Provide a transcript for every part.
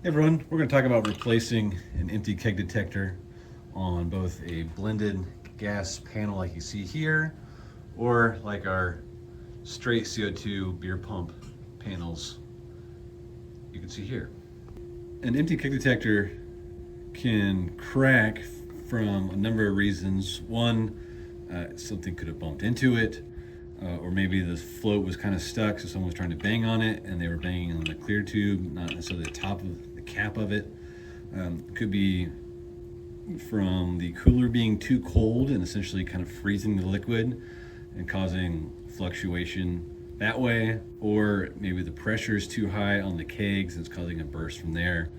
Hey everyone, we're going to talk about replacing an empty keg detector on both a blended gas panel like you see here, or like our straight CO2 beer pump panels you can see here. An empty keg detector can crack from a number of reasons. One, something could have bumped into it, or maybe the float was kind of stuck, so someone was trying to bang on it and they were banging on the clear tube, not necessarily the top of the cap of it. Could be from the cooler being too cold and essentially kind of freezing the liquid and causing fluctuation that way, or maybe the pressure is too high on the kegs and it's causing a burst from there.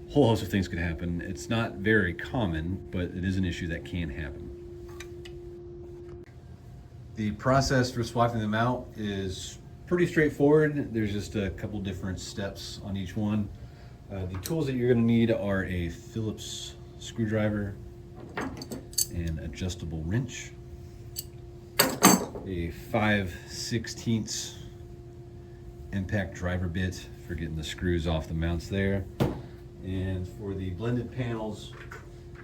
A whole host of things could happen. It's not very common, but it is an issue that can happen. The process for swapping them out is pretty straightforward. There's just a couple different steps on each one. The tools that you're going to need are a Phillips screwdriver, an adjustable wrench, a 5/16 impact driver bit for getting the screws off the mounts there. And for the blended panels,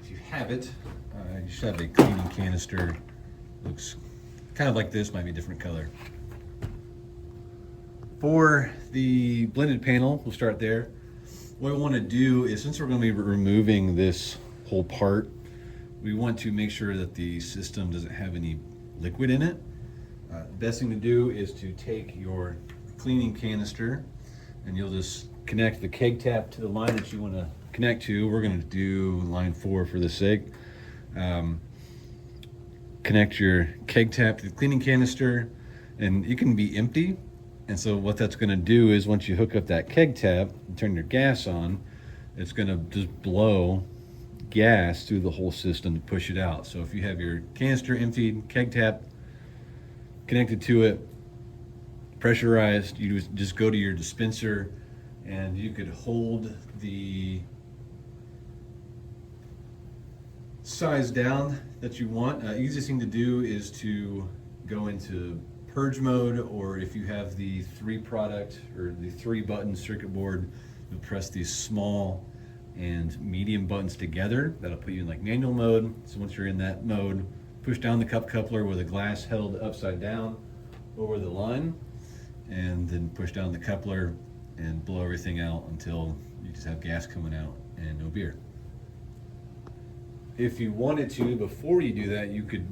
if you have it, you should have a cleaning canister. Looks kind of like this, might be a different color. For the blended panel, we'll start there. What we want to do is, since we're going to be removing this whole part, we want to make sure that the system doesn't have any liquid in it. The best thing to do is to take your cleaning canister and you'll just connect the keg tap to the line that you want to connect to. We're going to do line 4 for this sake. Connect your keg tap to the cleaning canister, and it can be empty. And so what that's going to do is, once you hook up that keg tap and turn your gas on, it's going to just blow gas through the whole system to push it out. So if you have your canister emptied, keg tap connected to it, pressurized, you just go to your dispenser and you could hold the size down that you want. Easiest thing to do is to go into purge mode, or if you have the 3-product or the 3-button circuit board, you'll press these small and medium buttons together. That'll put you in like manual mode. So once you're in that mode, push down the cup coupler with the glass held upside down over the line, and then push down the coupler and blow everything out until you just have gas coming out and no beer. If you wanted to, before you do that, you could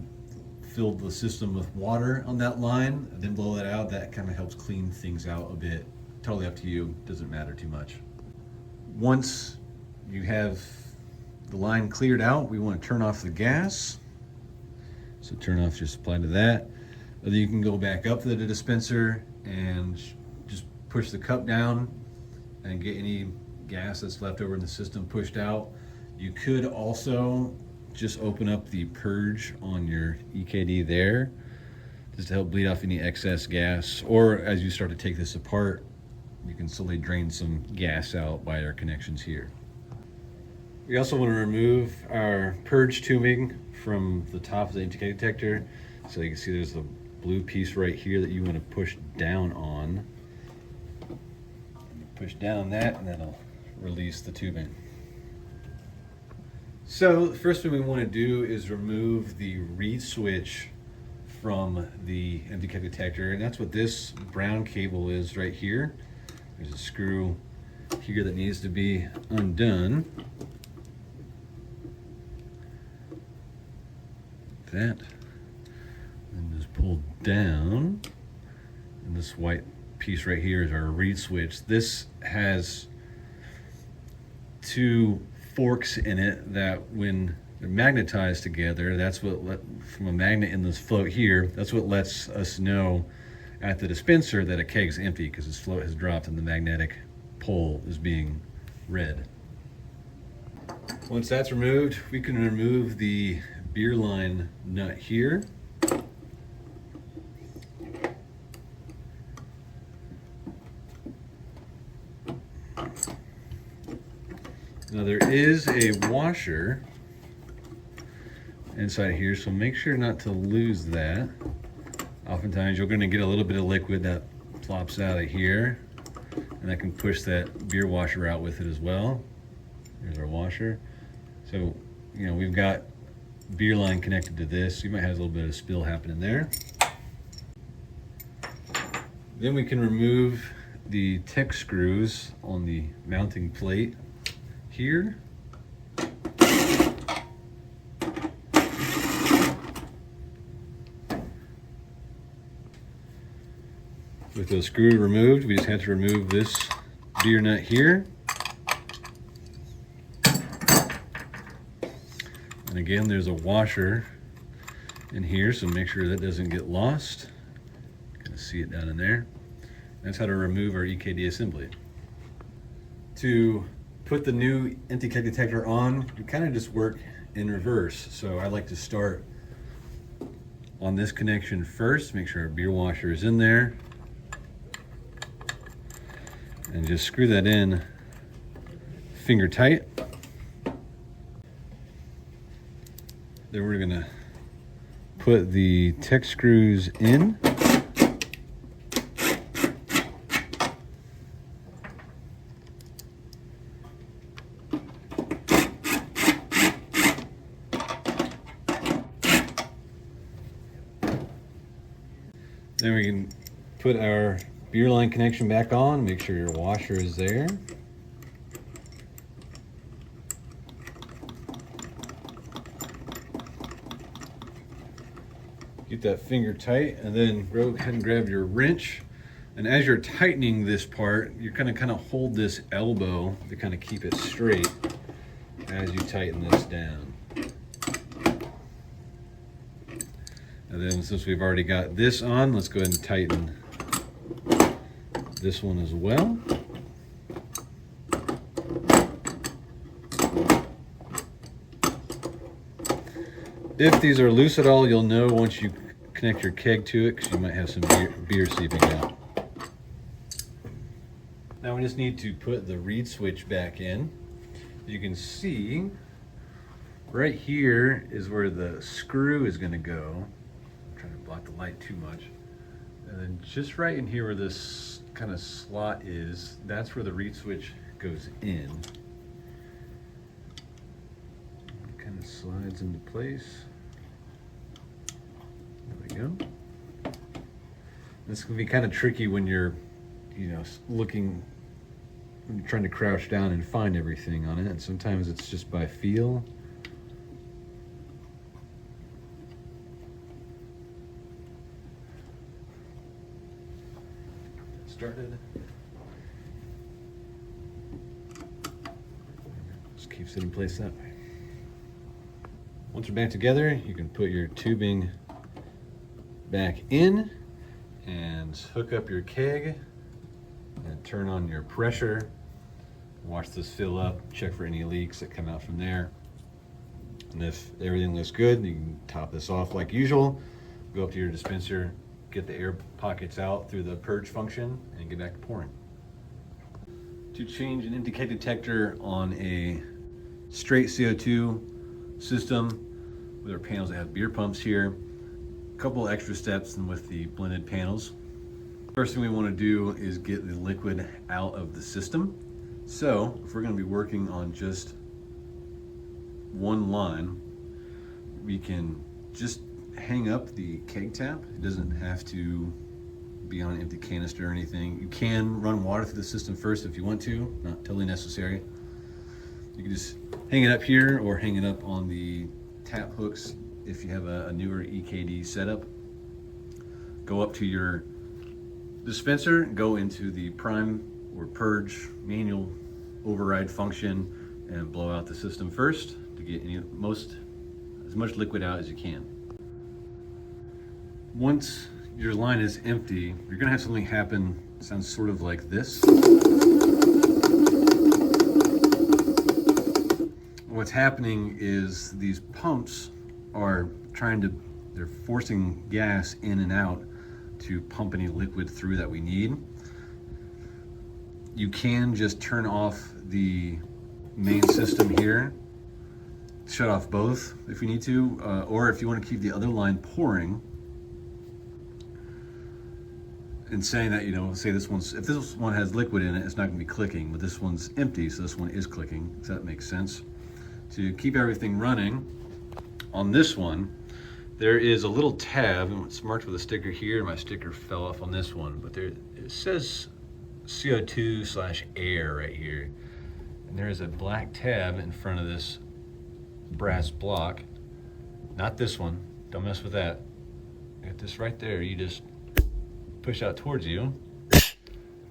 fill the system with water on that line, then blow that out. That kind of helps clean things out a bit. Totally up to you, doesn't matter too much. Once you have the line cleared out, we want to turn off the gas. So turn off your supply to that. Then you can go back up to the dispenser and just push the cup down and get any gas that's left over in the system pushed out. You could also just open up the purge on your EKD there, just to help bleed off any excess gas. Or as you start to take this apart, you can slowly drain some gas out by our connections here. We also want to remove our purge tubing from the top of the empty keg detector. So you can see there's a blue piece right here that you want to push down on. Push down that and that'll release the tubing. So the first thing we want to do is remove the reed switch from the empty keg detector, and that's what this brown cable is right here. There's a screw here that needs to be undone. That, and just pull down, and this white piece right here is our reed switch. This has 2 forks in it that, when they're magnetized together, that's what from a magnet in this float here, that's what lets us know at the dispenser that a keg's empty, because this float has dropped and the magnetic pole is being read. Once that's removed, we can remove the beer line nut here. Now there is a washer inside here, so make sure not to lose that. Oftentimes you're going to get a little bit of liquid that plops out of here. And I can push that beer washer out with it as well. There's our washer. So, you know, we've got beer line connected to this. You might have a little bit of spill happening there. Then we can remove the tech screws on the mounting plate here. With the screw removed, we just have to remove this beer nut here. And again, there's a washer in here, so make sure that doesn't get lost. You can see it down in there. That's how to remove our EKD assembly. To put the new Empty Keg Detector on, you kind of just work in reverse. So I like to start on this connection first, make sure our beer washer is in there. And just screw that in finger tight. Then we're gonna put the tech screws in. Then we can put our beer line connection back on, make sure your washer is there. Get that finger tight, and then go ahead and grab your wrench. And as you're tightening this part, you're gonna kind of hold this elbow to kind of keep it straight as you tighten this down. And then since we've already got this on, let's go ahead and tighten this one as well. If these are loose at all, you'll know once you connect your keg to it, because you might have some beer seeping out. Now we just need to put the reed switch back in. You can see right here is where the screw is going to go. I'm trying to block the light too much. And then just right in here where this kind of slot is, that's where the reed switch goes in. It kind of slides into place. There we go. This can be kind of tricky when you're, you know, looking, when you're trying to crouch down and find everything on it. And sometimes it's just by feel. Started. Just keeps it in place that way. Once you're back together, you can put your tubing back in and hook up your keg and turn on your pressure. Watch this fill up, check for any leaks that come out from there. And if everything looks good, you can top this off like usual. Go up to your dispenser, get the air pockets out through the purge function, and get back to pouring. To change an empty keg detector on a straight CO2 system with our panels that have beer pumps here, a couple extra steps than with the blended panels. First thing we want to do is get the liquid out of the system. So if we're going to be working on just one line, we can just hang up the keg tap. It doesn't have to be on an empty canister or anything. You can run water through the system first if you want to, not totally necessary. You can just hang it up here or hang it up on the tap hooks if you have a newer EKD setup. Go up to your dispenser, go into the prime or purge manual override function and blow out the system first to get as much liquid out as you can. Once your line is empty, you're gonna have something happen, sounds sort of like this. What's happening is these pumps are they're forcing gas in and out to pump any liquid through that we need. You can just turn off the main system here, shut off both if you need to, or if you want to keep the other line pouring, in saying that, you know, say this one's, if this one has liquid in it, it's not going to be clicking, but this one's empty, so this one is clicking. Does that make sense? To keep everything running, on this one, there is a little tab, and it's marked with a sticker here. My sticker fell off on this one, but there it says CO2/air right here. And there is a black tab in front of this brass block. Not this one, don't mess with that. Got this right there, you just push out towards you,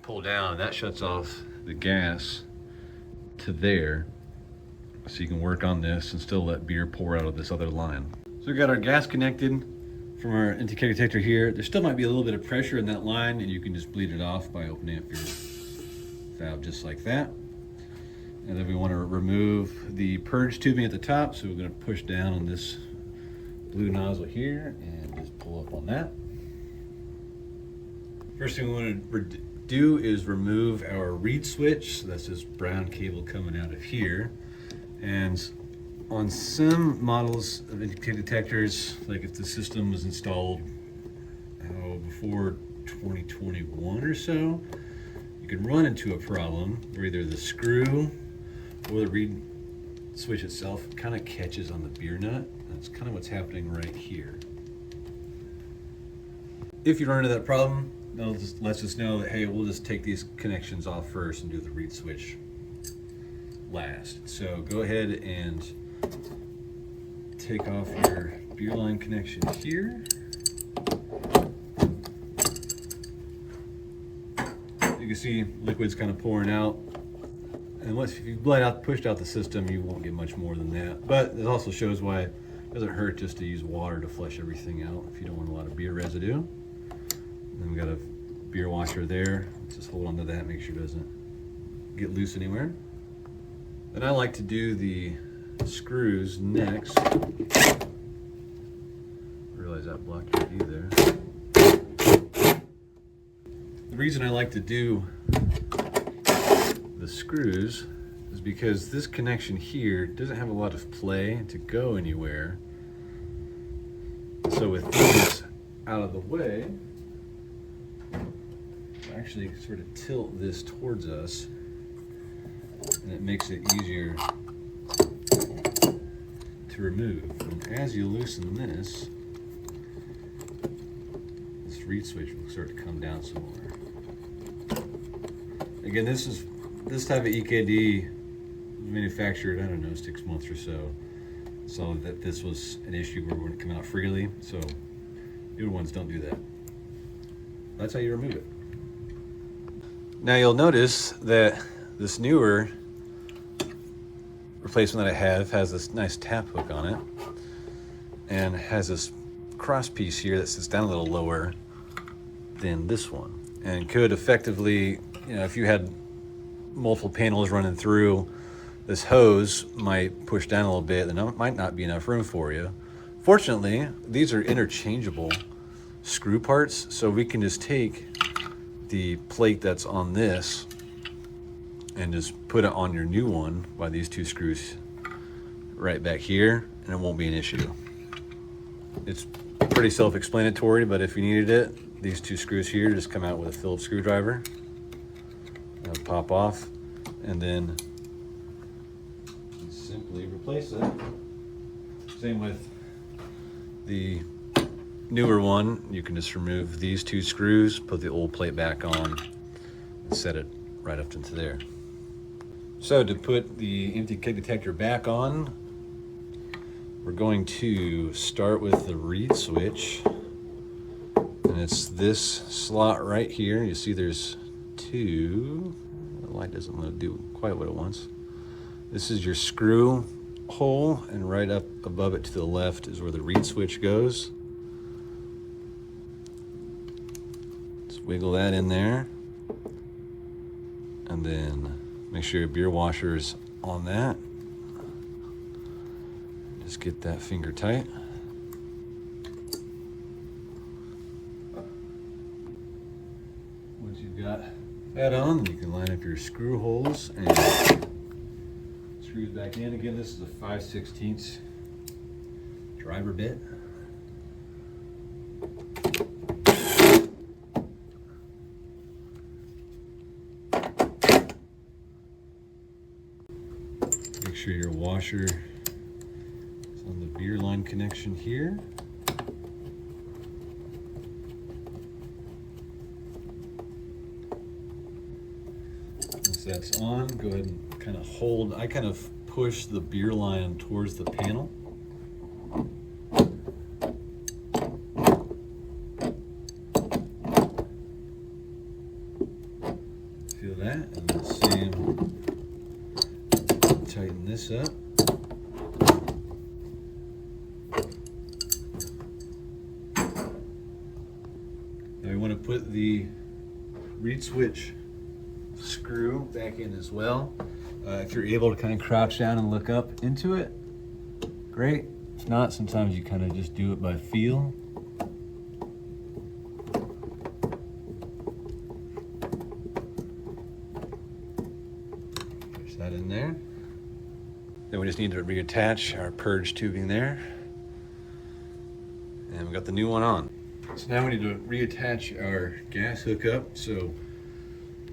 pull down, and that shuts off the gas to there. So you can work on this and still let beer pour out of this other line. So we got our gas connected from our empty keg detector here. There still might be a little bit of pressure in that line, and you can just bleed it off by opening up your valve just like that. And then we want to remove the purge tubing at the top, so we're going to push down on this blue nozzle here and just pull up on that. First thing we want to do is remove our reed switch. So that's this brown cable coming out of here. And on some models of empty keg detectors, like if the system was installed before 2021 or so, you can run into a problem where either the screw or the reed switch itself kind of catches on the beer nut. That's kind of what's happening right here. If you run into that problem, lets us know that, hey, we'll just take these connections off first and do the reed switch last. So go ahead and take off your beer line connection here. You can see liquid's kind of pouring out. And once you pushed out the system, you won't get much more than that. But it also shows why it doesn't hurt just to use water to flush everything out if you don't want a lot of beer residue. And then we got a beer washer there. Just hold on to that, make sure it doesn't get loose anywhere. Then I like to do the screws next. Realize that blocked your view there. The reason I like to do the screws is because this connection here doesn't have a lot of play to go anywhere. So with these out of the way, I actually sort of tilt this towards us, and it makes it easier to remove. And as you loosen this reed switch will start to come down some more. Again, this type of EKD was manufactured, I don't know, 6 months or so. So that this was an issue where it wouldn't come out freely. So newer ones don't do that. That's how you remove it. Now you'll notice that this newer replacement that I have has this nice tap hook on it and has this cross piece here that sits down a little lower than this one, and could effectively, if you had multiple panels running through, this hose might push down a little bit and there might not be enough room for you. Fortunately, these are interchangeable screw parts, so we can just take the plate that's on this and just put it on your new one by these two screws right back here, and it won't be an issue. It's pretty self-explanatory, but if you needed it, these two screws here just come out with a Phillips screwdriver. They'll pop off, and then simply replace it. Same with the newer one. You can just remove these two screws, put the old plate back on, and set it right up into there. So to put the empty keg detector back on, we're going to start with the reed switch, and it's this slot right here. You see there's two. The light doesn't want to do quite what it wants. This is your screw hole, and right up above it to the left is where the reed switch goes. Just wiggle that in there, and then make sure your beer washer is on that. Just get that finger tight. Once you've got that on, you can line up your screw holes and screws back in. Again, this is a 5/16 driver bit. sure your washer is on the beer line connection here. Once that's on, go ahead and kind of hold. I kind of push the beer line towards the panel. Feel that, and then same. Tighten this up. Now we want to put the reed switch screw back in as well. If you're able to kind of crouch down and look up into it, great. If not, sometimes you kind of just do it by feel. Push that in there. Then we just need to reattach our purge tubing there. And we got the new one on. So now we need to reattach our gas hookup. So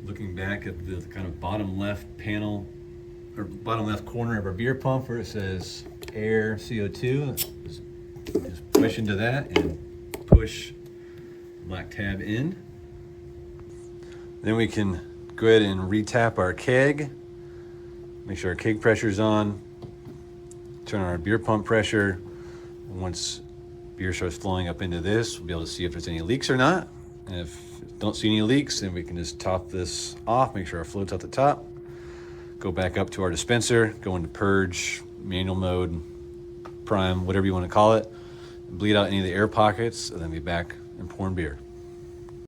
looking back at the kind of bottom left panel, or bottom left corner of our beer pump where it says air CO2, just push into that and push the black tab in. Then we can go ahead and retap our keg. Make sure our keg pressure's on. Turn on our beer pump pressure. And once beer starts flowing up into this, we'll be able to see if there's any leaks or not. And if don't see any leaks, then we can just top this off, make sure our float's at the top. Go back up to our dispenser, go into purge, manual mode, prime, whatever you want to call it. Bleed out any of the air pockets, and then be back and pouring beer.